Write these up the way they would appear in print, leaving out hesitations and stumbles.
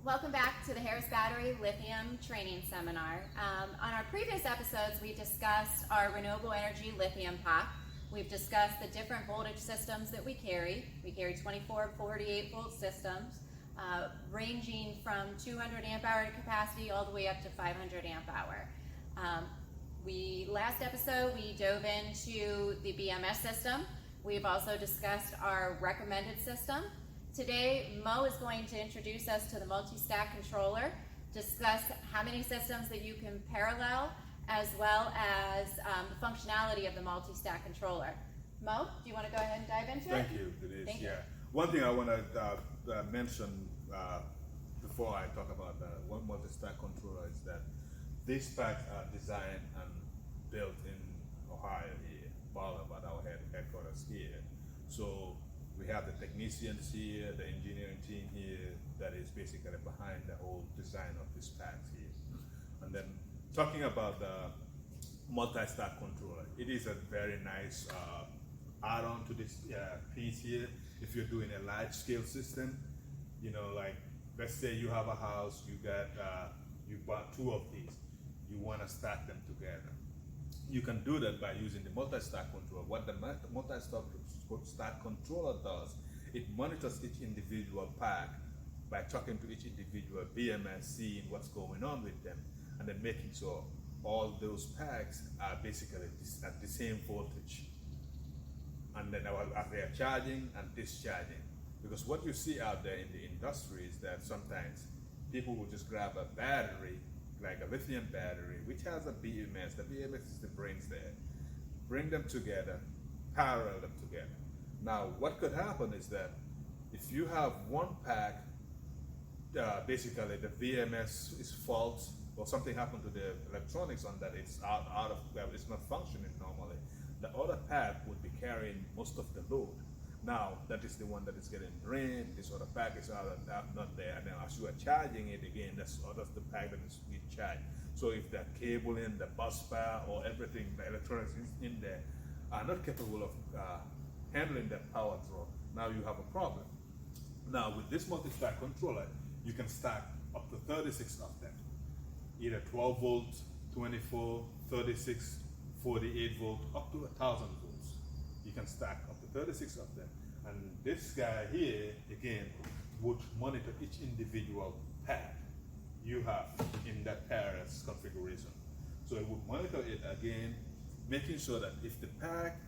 Welcome back to the Harris Battery Lithium Training Seminar. On our previous episodes, we discussed our renewable energy lithium pack. We've discussed the different voltage systems that we carry. We carry 24, 48 volt systems, ranging from 200 amp hour capacity all the way up to 500 amp hour. Last episode, we dove into the BMS system. We've also discussed our recommended system. Today, Mo is going to introduce us to the multi-stack controller, discuss how many systems that you can parallel, as well as the functionality of the multi-stack controller. Mo, do you want to go ahead and dive into it? Thank you, Denise. Thank you. One thing I want to mention before I talk about the one multi-stack controller is that these packs are designed and built in Ohio here, Bolivar, at our headquarters here. So we have the technicians here, the engineering team here that is basically behind the whole design of this packs here. And then talking about the multi-stack controller, it is a very nice add-on to this piece here. If you're doing a large scale system, you know, like let's say you have a house, you bought two of these, you want to stack them together. You can do that by using the multi-stack controller. What the multi-stack controller does, it monitors each individual pack by talking to each individual BMS, seeing what's going on with them, and then making sure all those packs are basically at the same voltage. And then as they are charging and discharging. Because what you see out there in the industry is that sometimes people will just grab a battery, like a lithium battery, which has a BMS. The BMS is the brains there. Bring them together, parallel them together. Now, what could happen is that if you have one pack, basically the BMS is fault or something happened to the electronics on that, it's it's not functioning normally. The other pack would be carrying most of the load. Now, that is the one that is getting drained, this other pack is not there, and then as you are charging it again, that's the pack that is being charged. So if the cabling, the bus bar, or everything, the electronics in there are not capable of handling that power draw, now you have a problem. Now with this multi-stack controller, you can stack up to 36 of them, either 12 volts, 24, 36, 48 volt, up to 1,000 volts. You can stack up to 36 of them. And this guy here, again, would monitor each individual pack you have in that pairs configuration. So it would monitor it again, making sure that if the pack,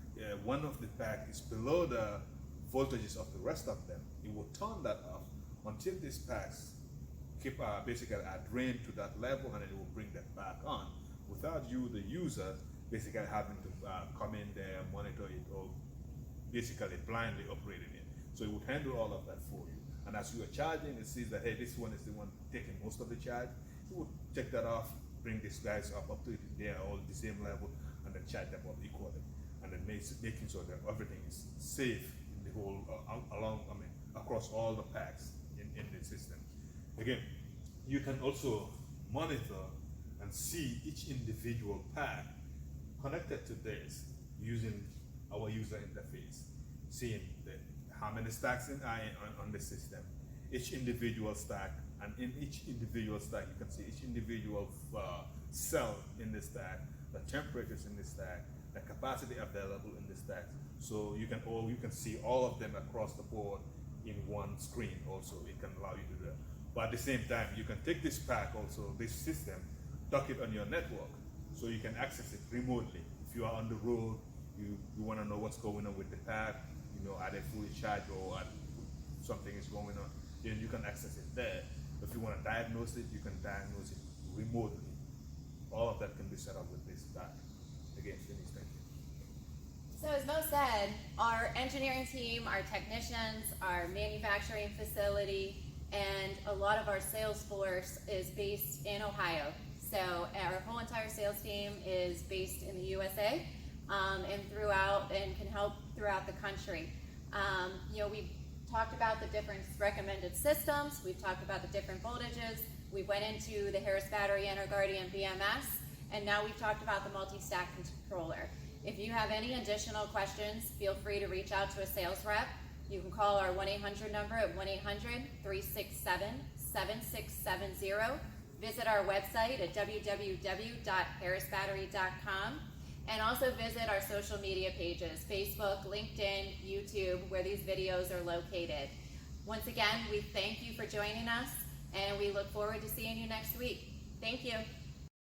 one of the pack is below the voltages of the rest of them, it will turn that off until these packs basically are drained to that level, and it will bring that back on without you, the user, basically having to come in there and monitor it or basically blindly operating it. So it would handle all of that for you. And as you are charging, it sees that, hey, this one is the one taking most of the charge. It would take that off, bring these guys up to it, they're all the same level, and then charge them up equally. And then making sure that everything is safe in the whole, across all the packs in the system. Again, you can also monitor and see each individual pack connected to this using our user interface, seeing how many stacks on the system, each individual stack, and in each individual stack you can see each individual cell in the stack, the temperatures in the stack, the capacity available in the stack. So you can see all of them across the board in one screen. Also, it can allow you to do that. But at the same time, you can take this pack also, this system, dock it on your network, so you can access it remotely. If you are on the road, you want to know what's going on with the pack, you know, are they fully charged or something is going on, then you can access it there. If you want to diagnose it, you can diagnose it remotely. All of that can be set up with this pack. Again, Denise, thank you. So as Mo said, our engineering team, our technicians, our manufacturing facility, and a lot of our sales force is based in Ohio. So our whole entire sales team is based in the USA and can help throughout the country. We've talked about the different recommended systems. We've talked about the different voltages. We went into the Harris Battery Guardian BMS, and now we've talked about the multi-stack controller. If you have any additional questions, feel free to reach out to a sales rep. You can call our 1-800 number at 1-800-367-7670. Visit our website at www.harrisbattery.com. And also visit our social media pages, Facebook, LinkedIn, YouTube, where these videos are located. Once again, we thank you for joining us, and we look forward to seeing you next week. Thank you.